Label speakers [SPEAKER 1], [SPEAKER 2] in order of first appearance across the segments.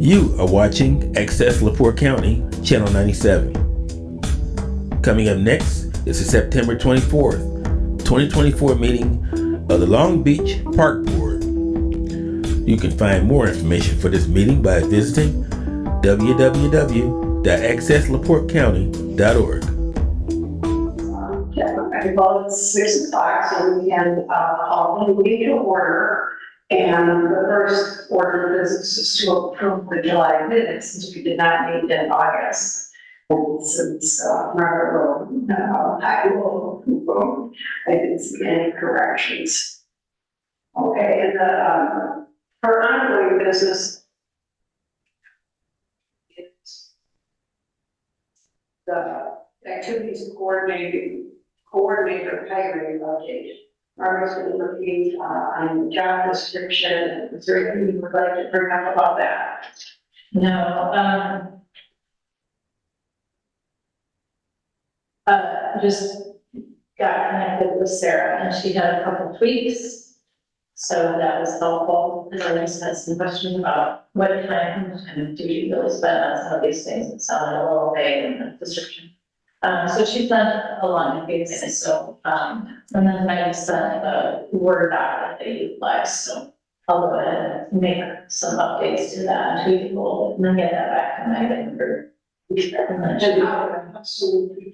[SPEAKER 1] You are watching Access LaPorte County, Channel 97. Coming up next is the September 24th, 2024 meeting of the Long Beach Park Board. You can find more information for this meeting by visiting www.accesslaportecounty.org.
[SPEAKER 2] Well, it's 6 o'clock, so we can call the meeting to order. And the first order of business is to approve the July minutes, since we did not meet in August. And since Margaret wrote, I didn't see any corrections. Okay, and for ongoing business, it's the activities coordinator hiring update. Margaret's been looking on job description. Is there anything you would like to bring up about that?
[SPEAKER 3] No, just got connected with Sarah and she had a couple tweaks. So that was helpful. And I just had some questions about what kind of do you really spend on some of these things that sounded a little vague in the description. So she's done a lot of things, so, and then I just sent the Word doc that they utilize, so I'll go ahead and make some updates to that and tweak it a little bit, and then get that back to Megan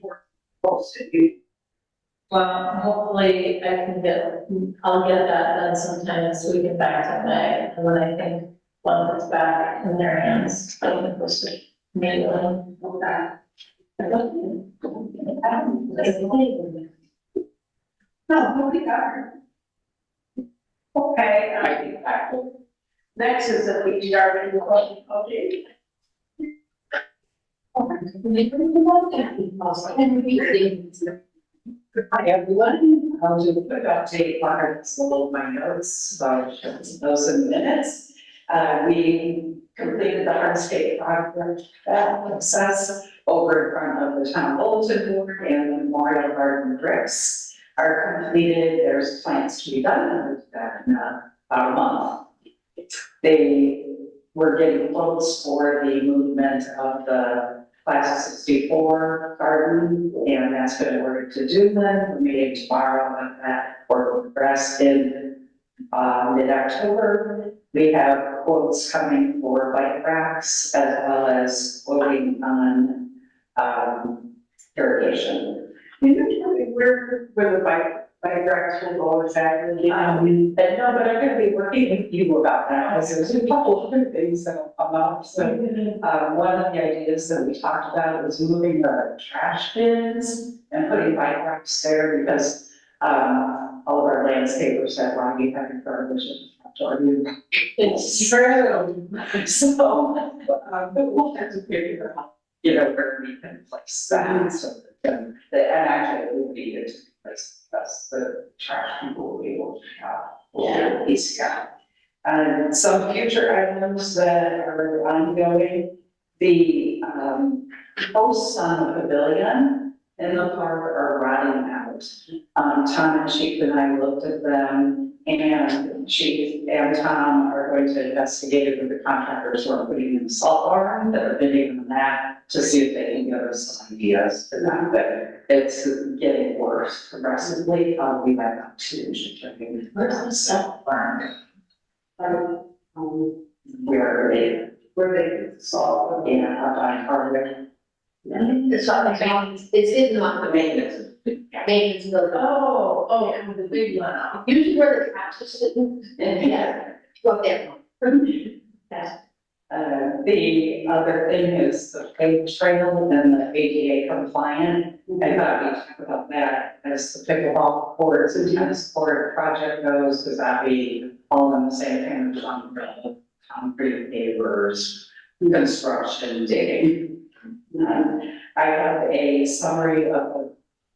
[SPEAKER 3] for. Well, hopefully I can I'll get that done sometime this week and back to Meg, and then I think once it's back in their hands, I can post it manually.
[SPEAKER 2] Okay, next is the PTR update.
[SPEAKER 4] Hi, everyone. I'll do a quick update on some of my notes, so those in minutes. We completed the hardscape project process over in front of the town bulletin board, and the Memorial Garden bricks are completed. There's plans to be done in about a month. They were getting quotes for the movement of the Class 64 garden, and that's been ordered to do then. We're meeting tomorrow about that for progress in mid-October. We have quotes coming for bike racks as well as quoting on irrigation.
[SPEAKER 2] Can you tell me where the bike racks will go exactly?
[SPEAKER 4] No, but I'm going to be working with you about that, because there's a couple other things that will come up. So one of the ideas that we talked about was moving the trash bins and putting bike racks there, because all of our landscapers have Rocky County Prohibition. It's true. So we'll have to figure out, where we can place that. So that, and actually it would be good to place the trash people will be able to have.
[SPEAKER 3] Yeah.
[SPEAKER 4] These guys. And some future items that are ongoing, the posts on the pavilion in the park are rotting out. Tom and Chief and I looked at them, and Chief and Tom are going to investigate it with the contractors who are putting in the salt barn that are bidding on that to see if they can give us some ideas for that. But it's getting worse progressively. We might have to
[SPEAKER 3] Where's the salt barn?
[SPEAKER 4] where they salt, up on Hardwick.
[SPEAKER 5] It's not like it's hidden on the maintenance building.
[SPEAKER 3] Oh, and the big one.
[SPEAKER 5] Usually where the traps are sitting,
[SPEAKER 4] Yeah.
[SPEAKER 5] go up there.
[SPEAKER 4] The other thing is the paved trail and the ADA compliant. I thought we'd talk about that as the pickleball courts and tennis court project goes, because that'd be all in the same kind of umbrella, concrete pavers, construction, digging. I have a summary of the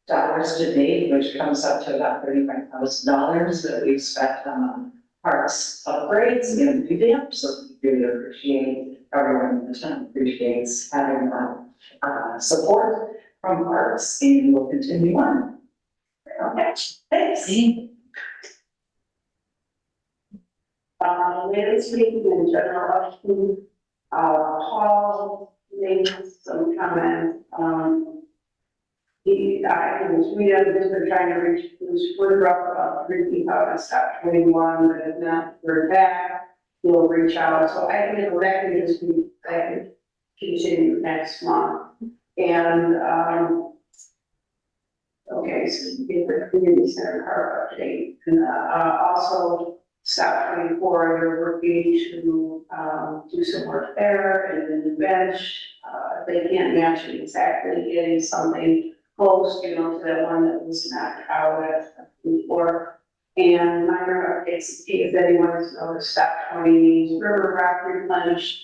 [SPEAKER 4] dollars to date, which comes up to about $35,000 that we've spent on parks upgrades and revamps. So we really appreciate everyone in the town appreciates having support from parks, and we'll continue on. Okay, thanks.
[SPEAKER 2] Latest meeting in general election, Paul made some comments, we have just been trying to reach, we're up about 3 out of stop 21, but if not, we're back, we'll reach out, so I think that can just be, that can continue next month. And, okay, so we get the community center car update, and, also stop 24, you're working to, do some work there, and then the bench, they can't match it exactly, getting something close, to that one that was knocked out at before. And minor updates, if anyone's noticed, stop 20 needs river rock replenished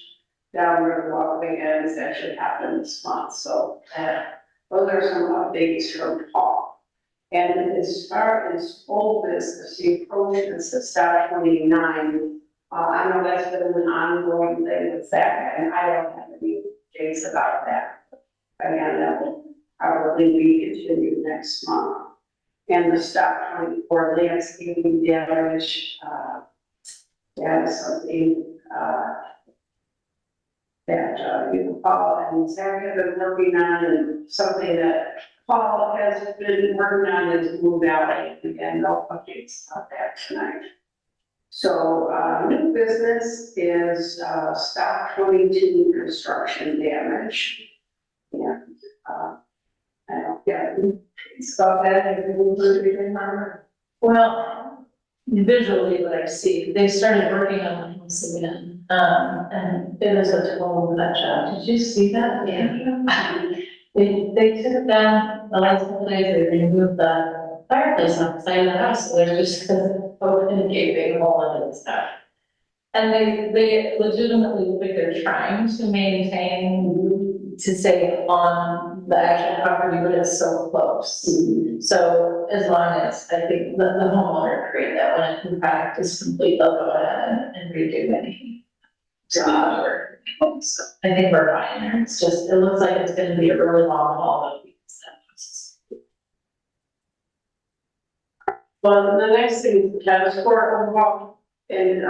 [SPEAKER 2] down river walkway ends, that should happen this month, so those are some updates from Paul. And as far as old business, the approaches to stop 29, I know that's been an ongoing thing with that, and I don't have any days about that. Again, that will probably be continued next month. And the stop 24 landscaping damage, that is something, that, Paul and Zach have been working on, and something that Paul has been working on is Blue Valley, again, no updates on that tonight. So, new business is, stop 22 construction damage. And, I don't get it. So that,
[SPEAKER 3] Well, visually what I see, they started working on the house again, and it was a total nut job. Did you see that?
[SPEAKER 5] Yeah.
[SPEAKER 3] They took down the last couple days, they removed the fireplace on the side of the house, so there's just open gaping hole in it and stuff. And they legitimately look like they're trying to maintain, to stay on the actual property, but it's so close. So as long as, I think the homeowner agreed that when it in fact is complete, they'll go ahead and redo any job or, so I think we're fine there. It's just, it looks like it's gonna be a really long haul of weeks.
[SPEAKER 2] well, the next thing is tennis court overhaul, and,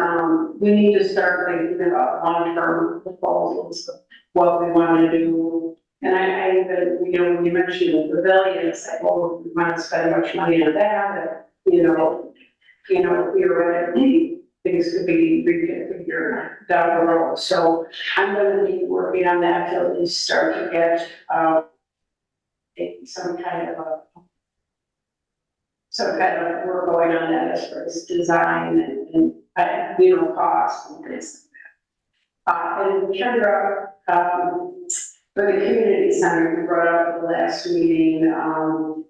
[SPEAKER 2] we need to start thinking about long-term proposals, of what we want to do. And I even, when you mentioned the pavilion, it's like, well, we want to spend much money on that, and, theoretically, things could be reconfigured down the road. So I'm gonna be working on that till we start to get, some kind of work going on that as far as design and cost and things like that. And Kendra, for the community center, we brought up at the last meeting,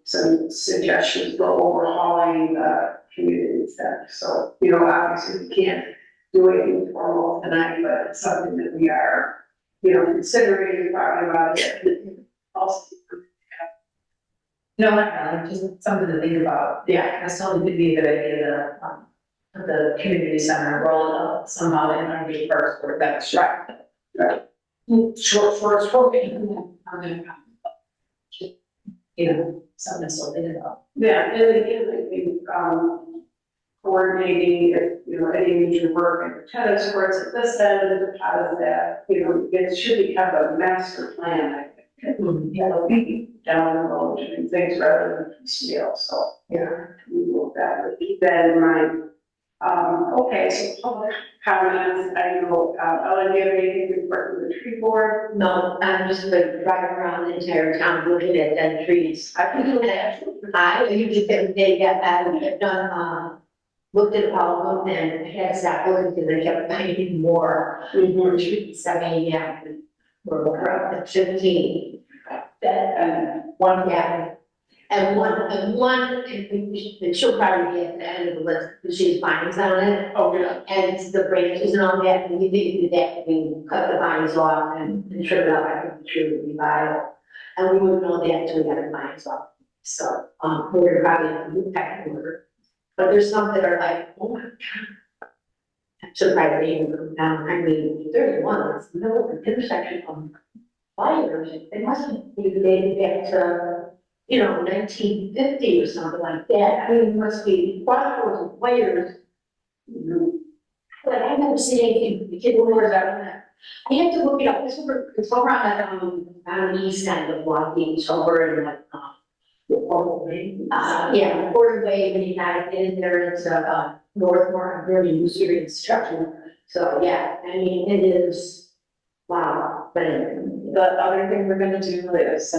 [SPEAKER 2] some suggestions for overhauling the community center. So, obviously we can't do anything formal tonight, but it's something that we are, considering, talking about it. Also,
[SPEAKER 6] No, not really, just something to think about.
[SPEAKER 2] yeah,
[SPEAKER 6] That's totally could be a good idea to, the community center, roll it up somehow in our first, or that's right.
[SPEAKER 2] short spoken.
[SPEAKER 6] Something to still think about.
[SPEAKER 2] Yeah, and again, I think, coordinating, any major work in the tennis courts at this end, how does that, it should become a master plan, I think. Down the road, doing things rather than piecemeal, so, we will keep that in mind. Okay, so public comments, I know, Ellen, do you have anything to report from the tree board?
[SPEAKER 5] No, I'm just like driving around the entire town looking at dead trees. I can do that. They got that, and they've done, looked at all of them and had stopped looking because they kept finding more trees. I mean, yeah, we're up to 15.
[SPEAKER 2] And
[SPEAKER 5] And she'll probably be at the end of the list, because she's vines on it,
[SPEAKER 2] oh, yeah,
[SPEAKER 5] and the branches and all that, and we did do that, we cut the vines off and trim it up, I think the tree would be viable. And we wouldn't know that until we got the vines off, so, we're probably in pack order. But there's some that are like, oh my God. I'm surprised they even come down, I mean, there's one that's in the middle of the intersection of fires, it must be dated back to 1950 or something like that. I mean, it must be quadruples of wires. But I've never seen anything, the kid was out on that I have to look it up, it's over on the east end of Long Beach, over in the, yeah, Port Way, when you got in there, it's, Northmore, very usury construction. So, yeah, I mean, it is, wow, but anyway.
[SPEAKER 4] The other thing we're gonna do is,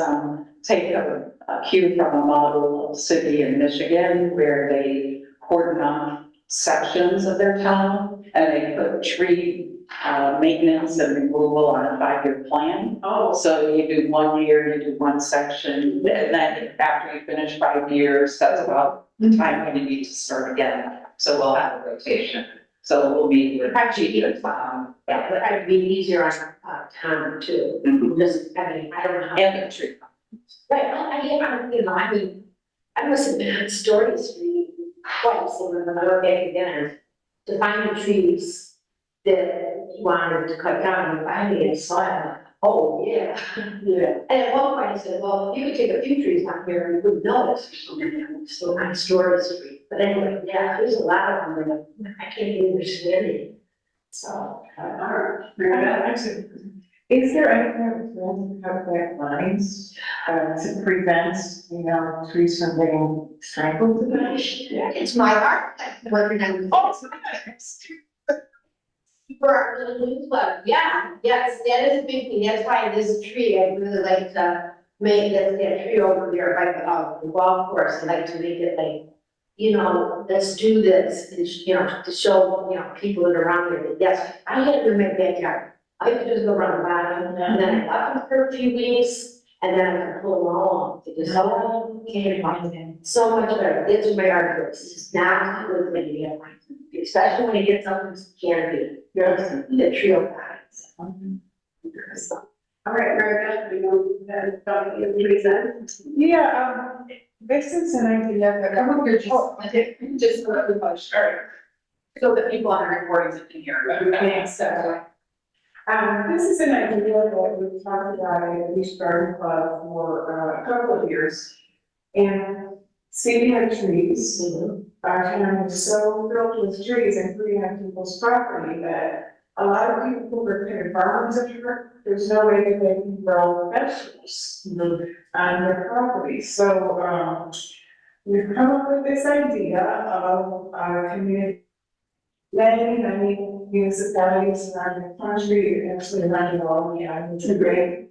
[SPEAKER 4] take a cue from a model city in Michigan where they cordon off sections of their town and they put tree, maintenance and removal on a 5-year plan.
[SPEAKER 6] Oh,
[SPEAKER 4] So you do 1 year, you do one section, and then after you finish 5 years, that's about the time when you need to start again. So we'll have a rotation. So we'll meet with
[SPEAKER 5] Actually,
[SPEAKER 4] chief,
[SPEAKER 5] yeah, but it'd be easier on, town too, just, I mean, I don't know.
[SPEAKER 4] and the tree.
[SPEAKER 5] Right, I mean, I must have been on Story Street twice, and when I went back again, to find the trees that you wanted to cut down, and finally I saw it, oh, yeah. Yeah. And at one point I said, well, you could take a few trees down here and you wouldn't notice, or something, still on Story Street. But anyway, yeah, there's a lot of them, and I can't even understand it. So,
[SPEAKER 7] Is there anything that cut back lines, to prevent, trees from getting strangled to death?
[SPEAKER 5] it's my art, working on. For our little newsletter, yeah, yes, that is a big thing, that's why this tree, I really like to make that tree over there, like, the golf course, I like to make it like, let's do this, and, to show, people that are around here, that yes, I had to make that yard. I could just go around the bottom, and then I left them for a few weeks, and then I could pull them all off, it just all came out. So much better, this is my art course, it's not good when you get one, especially when you get something canopy, the trio guys.
[SPEAKER 6] all right, very good. We know you present.
[SPEAKER 7] Yeah, this is an idea that.
[SPEAKER 6] Just a little push, all right. So that people on the recordings can hear. Okay, so.
[SPEAKER 7] This is an idea that we've talked about at the Beach Garden Club for a couple of years. And speaking of trees, our town is so filled with trees, including on people's property, that a lot of people who are kind of farmers up here, there's no way that they can grow vegetables on their property. So, we've come up with this idea of community. Many municipalities around the country, actually around the world, it's a great,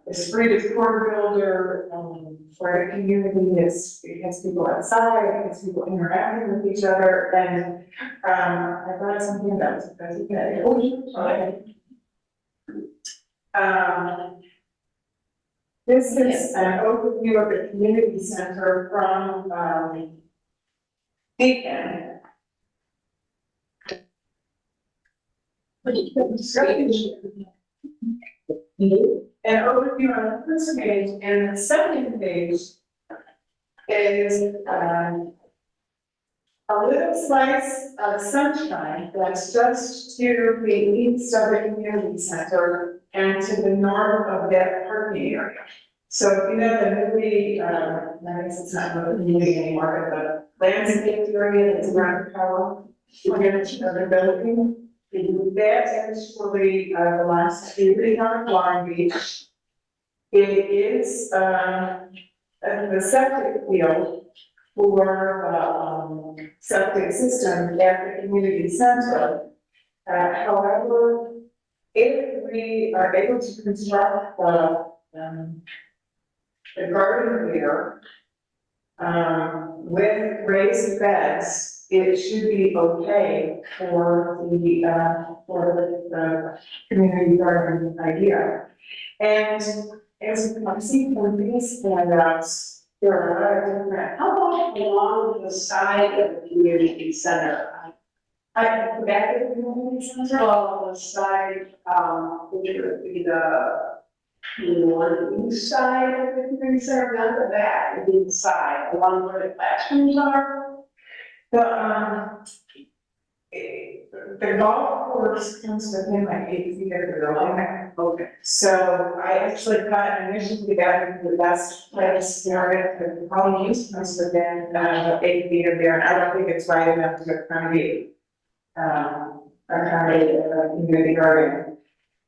[SPEAKER 7] esprit de corps builder, for the community, it has people outside, it has people interacting with each other, and, I brought something that's okay. This is an overview of the community center from, Beacon. An overview on the first page, and the second page is, a little slice of sunshine that's just to the east of the community center and to the north of that parking area. So, the newly, I guess it's not really community anymore, but the landscape area that's around the tower, the building. That actually belongs to the town of Long Beach. It is the septic field for septic system at the community center. However, if we are able to construct the garden here with raised beds, it should be okay for the community garden idea. And as you can see from these handouts, there are a lot of different.
[SPEAKER 2] How about along the side of the community center?
[SPEAKER 7] I back at the community center.
[SPEAKER 2] On the side, which would be the east side of the community center, not the back, would be the side, along where the classrooms are.
[SPEAKER 7] The golf course comes within like 8 feet of the building.
[SPEAKER 2] Okay.
[SPEAKER 7] So I actually thought initially that would be the best place area, but the problem is comes within 8 feet of there, and I don't think it's wide enough to accommodate accommodate a community garden.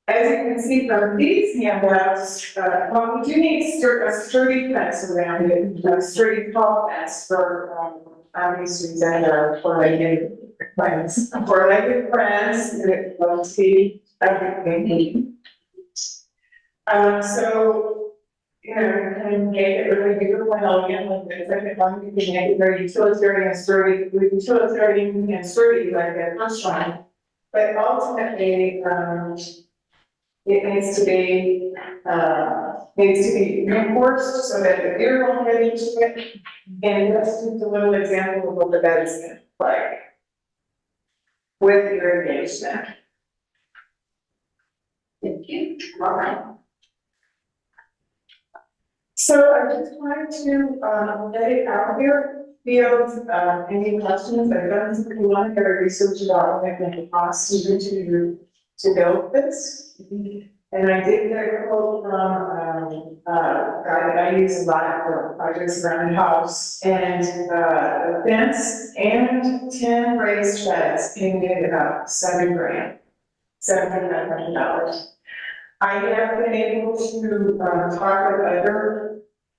[SPEAKER 7] As you can see from these handouts, well, we do need a sturdy fence around it, a sturdy tall fence for, obviously, that are four-legged friends. Four-legged friends, that will see everything. So, you know, you can make it really beautiful and elegant, like the second one, you can make it very utilitarian and sturdy, like a restaurant. But ultimately, it needs to be reinforced so that the deer won't get into it. And that's just a little example of what the bed is gonna look like with irrigation.
[SPEAKER 2] Thank you. All right.
[SPEAKER 7] So I just wanted to, let it out there, field, any questions, I've done some preliminary research about what it may cost to build this. And I did get a quote from, a guy that I use a lot for projects around the house, and, the fence and 10 raised beds came in at about $7,000, $7,500. I have been able to, talk with other,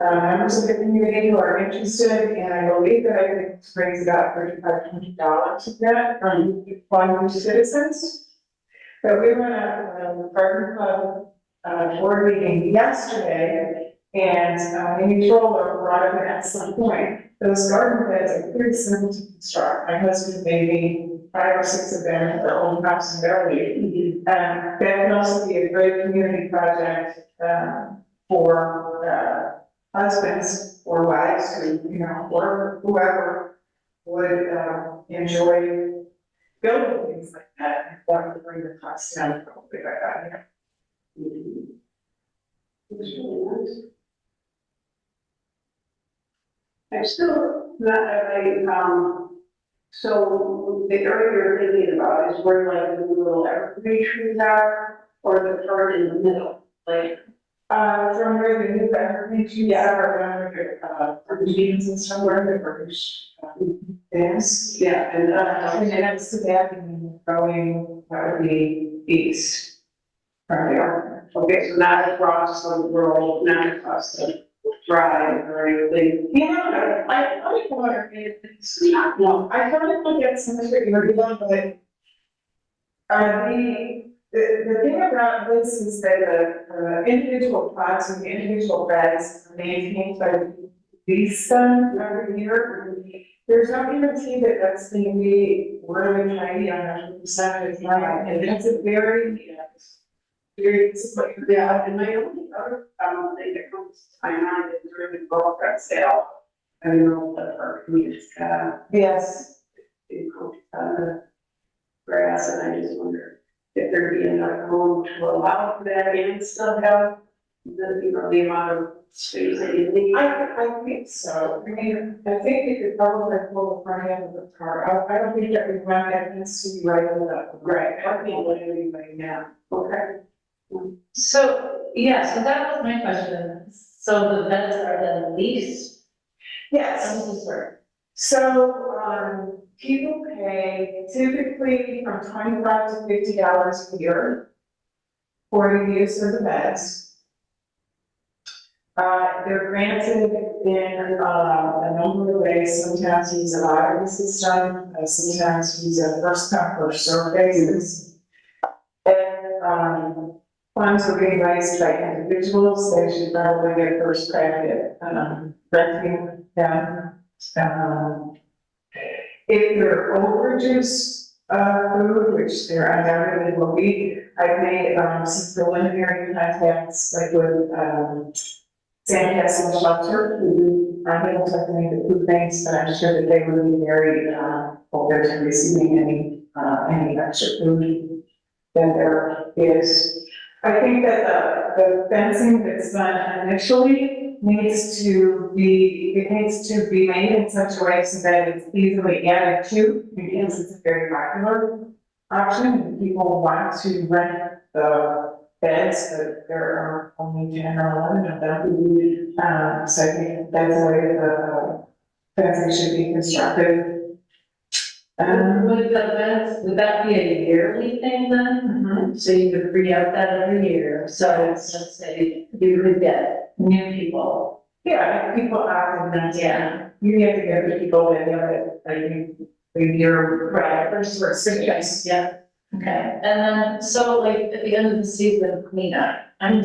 [SPEAKER 7] members of the community who are interested, and I believe that I could raise about $3,500 of that from one citizens. But we were at a garden club, board meeting yesterday, and, Amy Troller brought up an excellent point. Those garden beds are pretty simple to construct. My husband made me 5 or 6 of them at their own house in Beverly. That can also be a great community project, for, husbands or wives who, you know, or whoever would, enjoy building things like that, and that would bring the cost down probably by that.
[SPEAKER 2] I'm still not, so the area you're thinking about is where like the little evergreen trees are, or the part in the middle, like.
[SPEAKER 7] From where the new evergreen trees are around the meetings and somewhere the British, is.
[SPEAKER 2] Yeah, and,
[SPEAKER 7] And that's the back and going, that would be east. From there.
[SPEAKER 2] okay, so not across the rural, not across the drive or anything.
[SPEAKER 7] Yeah, I thought no, I thought it would get some trickier, but the thing about this is that the individual plots and the individual beds are maintained by these every year. There's no guarantee that that's going to be really tidy on 100% of the time, and it's a very,
[SPEAKER 2] Yeah, and my only other, thing that comes to my mind is really girlfriend sale. I don't know what our community's
[SPEAKER 7] yes.
[SPEAKER 2] grass, and I just wonder if there'd be enough room to allow for that and still have the, you know, the amount of space that you need.
[SPEAKER 7] I think so. I mean, I think you could probably pull the front end of the car. I don't think that we run that needs to be right on the.
[SPEAKER 2] Right, I think what anybody now, okay.
[SPEAKER 3] So, yeah, so that was my question. So the beds are then leased?
[SPEAKER 7] Yes.
[SPEAKER 3] How does this work?
[SPEAKER 7] So, people pay typically from $25 to $50 a year for the use of the beds. They're granted in, a number of ways. Sometimes use a lottery system, sometimes use a first come, first served basis. And, funds are being raised by individuals, they should probably get first crack at, renting them. If there are overages, food, which there undoubtedly will be, I've made, some preliminary contacts, like with, Sandcastle Shelter, who are able to make the food banks, but I'm sure that they would be very, open to receiving any extra food that there is. I think that the fencing that's done initially needs to be made in such a way so that it's easily added to, because it's a very popular option, and people want to rent the beds, but there are only 10 or 11 of them. So I think that's the way the fencing should be constructed.
[SPEAKER 3] Would the events, would that be a yearly thing then? So you could re-up that every year, so let's say you could get new people.
[SPEAKER 7] Yeah, people are, and
[SPEAKER 3] Yeah.
[SPEAKER 7] you have to get the people that know it, like, you're
[SPEAKER 3] Right.
[SPEAKER 7] first or suggestions.
[SPEAKER 3] Yeah. Okay, and then, so like, at the end of the season cleanup, I'm,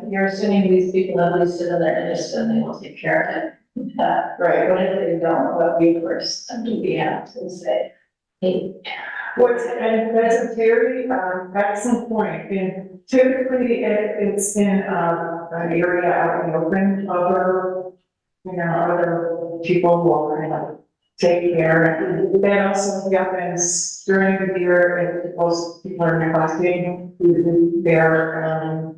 [SPEAKER 3] you're assuming these people have listed in their industry and they will take care of it.
[SPEAKER 7] Right.
[SPEAKER 3] What if they don't, what recourse do we have to say? Hey,
[SPEAKER 7] And that's a very, excellent point, and typically it's in, an area out in the open, other people will kind of take care. That also happens during the year, if most people are neglecting their,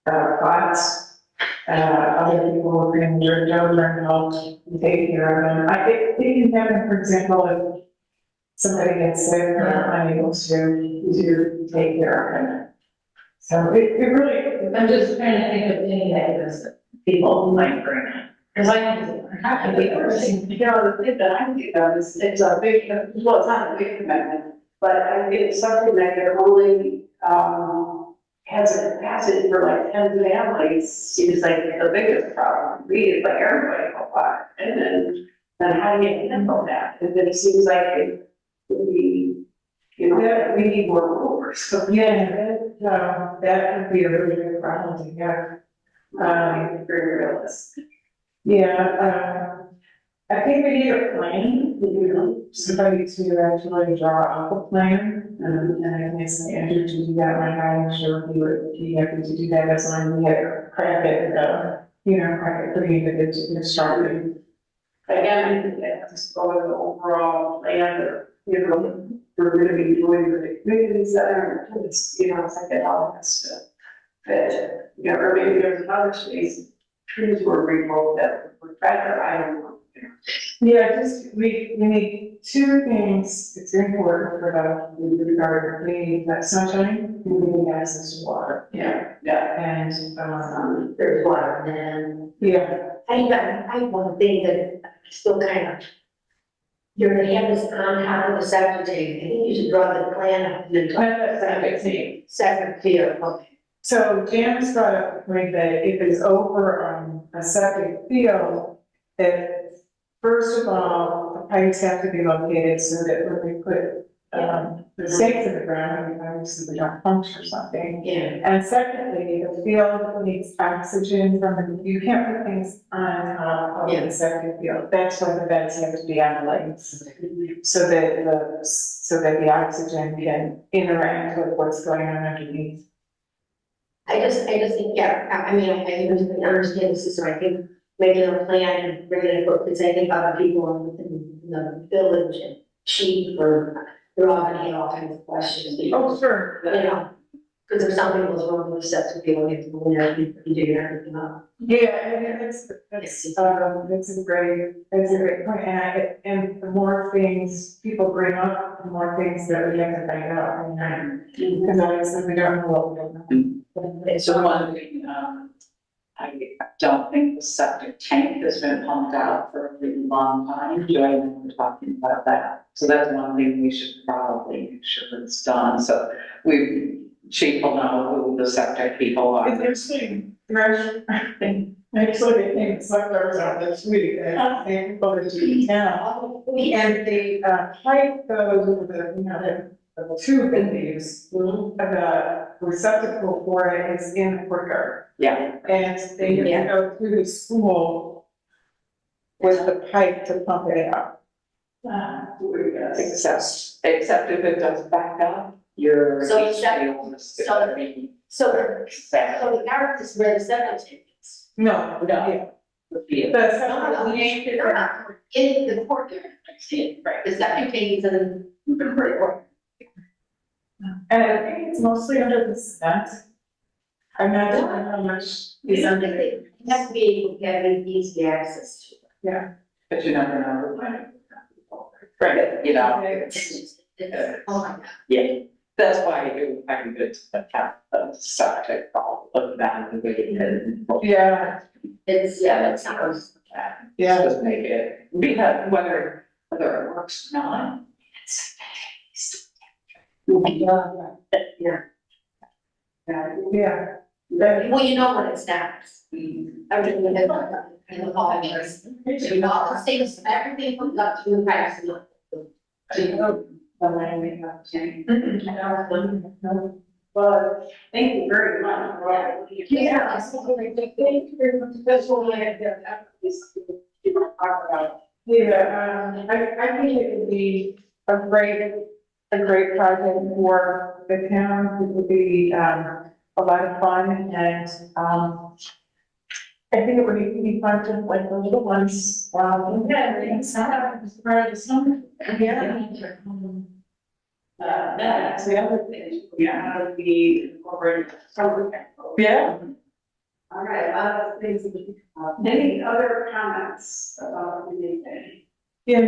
[SPEAKER 7] pots. Other people in their children help take care of them. It can happen, for example, if somebody gets sick or unable to take care of it. So it really,
[SPEAKER 3] I'm just trying to think of any negatives that people might bring in. Cause I think it's not a big person.
[SPEAKER 2] You know, the thing that I think of is, it's a big, well, it's not a big commitment, but I think it's something that can only, has a capacity for like 10 families, seems like the biggest problem. We, like everybody go by, and then how do you handle that? And then it seems like it would be, that we need more movers, so.
[SPEAKER 7] yeah, that could be a really good problem to have.
[SPEAKER 2] Very realistic.
[SPEAKER 7] Yeah, I think we need a plan, somebody to actually draw up a plan, and I guess Andrew to do that, like I'm sure he would be happy to do that as long as we had crack it, crack it pretty good to start with.
[SPEAKER 2] Again, I think that has to go with the overall plan, or, we're gonna be doing the community center, it's, it's like it all has to fit. Or maybe there's another space, trees were removed that were better, I don't know.
[SPEAKER 7] Yeah, we need two things, it's important for the regard, we need that sunshine, and we need access to water.
[SPEAKER 2] Yeah.
[SPEAKER 7] And,
[SPEAKER 5] There's water, and
[SPEAKER 7] yeah,
[SPEAKER 5] I want to think that still kind of, you're gonna have this on top of the septic tank, I think you should draw the plan up and then talk about septic field, okay.
[SPEAKER 7] so Janice brought up the point that if it's over a septic field, that first of all, the pipes have to be located so that when we put, the stakes in the ground, obviously we don't puncture something.
[SPEAKER 5] Yeah.
[SPEAKER 7] And secondly, the field needs oxygen you can't put things on top of the septic field. That's why the beds have to be on the legs. So that the oxygen can interact with what's going on underneath.
[SPEAKER 5] I just think, yeah, I mean, I understand the system, I think making a plan and bringing it up, because I think other people in the village and chief, or they're all gonna have all kinds of questions.
[SPEAKER 7] Oh, sure.
[SPEAKER 5] Because if something goes wrong with the septic field, we have to go in there and do everything up.
[SPEAKER 7] Yeah, I mean, that's a great point, and the more things people bring up, the more things that we have to find out, because obviously we don't know what we don't know.
[SPEAKER 4] So one thing, I don't think the septic tank has been pumped out for a really long time. Do I remember talking about that? So that's one thing we should probably make sure it's done, so chief will know who the septic people are.
[SPEAKER 7] It's interesting, actually, I think it's like there was out this week, and people that do the town. And the pipe goes with the tube in these, the receptacle for it is in the courtyard.
[SPEAKER 4] Yeah,
[SPEAKER 7] And they have to go through the school with the pipe to pump it out.
[SPEAKER 4] except if it does back up, you're.
[SPEAKER 5] So the yard is where the septic tank is.
[SPEAKER 7] No.
[SPEAKER 4] No.
[SPEAKER 7] The
[SPEAKER 5] No,
[SPEAKER 7] septic-
[SPEAKER 5] they're not in the courtyard, right, the septic tank is in the courtyard.
[SPEAKER 7] And I think it's mostly under the cement. I'm not sure how much is under it.
[SPEAKER 5] You have to be able to have easy access to it.
[SPEAKER 4] But you never know. Right,
[SPEAKER 5] Oh my God.
[SPEAKER 4] Yeah, that's why it would be good to have a septic all of that and
[SPEAKER 7] Yeah,
[SPEAKER 5] It's, yeah, it sounds.
[SPEAKER 7] yeah.
[SPEAKER 4] Just make it, because whether whether it works or not.
[SPEAKER 7] Yeah.
[SPEAKER 5] Well, you know what it's not. Everything in the hall, you know, all the things, everything comes up to the price.
[SPEAKER 7] Well, thank you very much.
[SPEAKER 5] Yeah, thank you very much. That's what I had there.
[SPEAKER 7] Talk about. Yeah, I think it would be a great project for the town. It would be, a lot of fun and, I think it would be fun to like the little ones,
[SPEAKER 3] Yeah, it's not, it's part of the summer.
[SPEAKER 7] that's the other thing, yeah, how to be incorporated. Yeah. All right, things. Any other comments about anything? Yeah,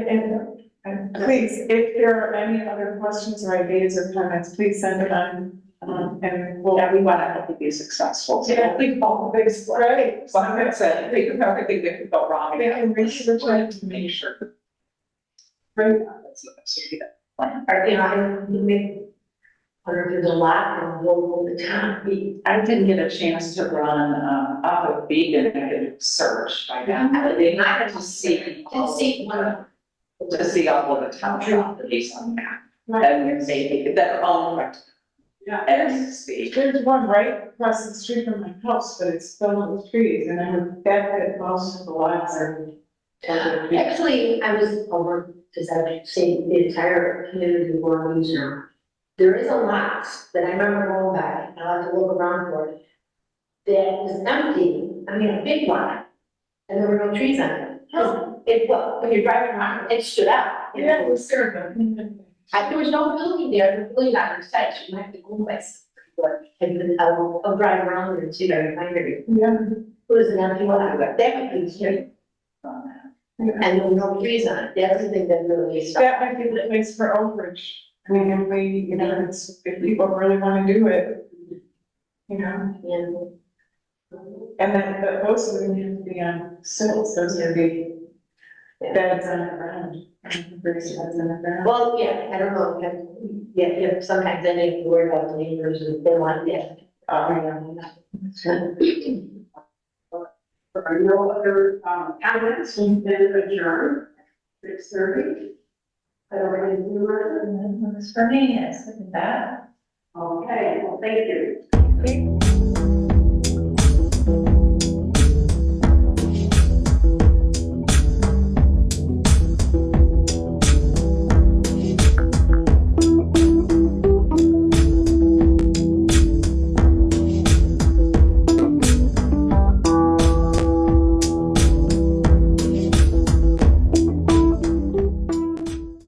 [SPEAKER 7] and please, if there are any other questions or ideas or comments, please send it on, and we'll.
[SPEAKER 4] Yeah, we want to help you be successful. So
[SPEAKER 7] Yeah, I think all the big, right,
[SPEAKER 4] like I said, think of everything that could go wrong.
[SPEAKER 7] they can research it
[SPEAKER 4] To make sure.
[SPEAKER 7] right.
[SPEAKER 5] Or, you know, I make, or there's a lot and we'll the town.
[SPEAKER 4] I didn't get a chance to run, off of Beacon, I could search by that. I had to see.
[SPEAKER 5] To see one.
[SPEAKER 4] To see all of the town properties on that. And they, that are all right.
[SPEAKER 7] Yeah.
[SPEAKER 4] And see.
[SPEAKER 7] There's one right across the street from my house, but it's filled with trees, and I would bet that most of the lots are.
[SPEAKER 5] Actually, I was over, because I would say the entire community were using. There is a lot that I remember going by, and I like to look around for it. That was empty, I mean, a big lot, and there were no trees on it. It, well, when you're driving around, it stood out. you know.
[SPEAKER 7] Yeah, it was certain.
[SPEAKER 5] There was no building there, the building not in sight, you have to go by. And then I'll drive around and see if I can find it.
[SPEAKER 7] Yeah.
[SPEAKER 5] It was an empty lot, that would be scary. And there were no trees on it, that's the thing that really stuck.
[SPEAKER 7] That might be the place for overage. I mean, if we, you know, if people really wanna do it, you know, and then, but most of them have to be on stilts, those are the beds on the ground. Beds on the ground.
[SPEAKER 5] Well, yeah, I don't know, yeah, sometimes then they worry about the neighbors and they want that.
[SPEAKER 7] There are no other, comments, and then adjourn, 6:30. I don't really do it.
[SPEAKER 3] That's for me, yes, look at that.
[SPEAKER 7] Okay, well, thank you.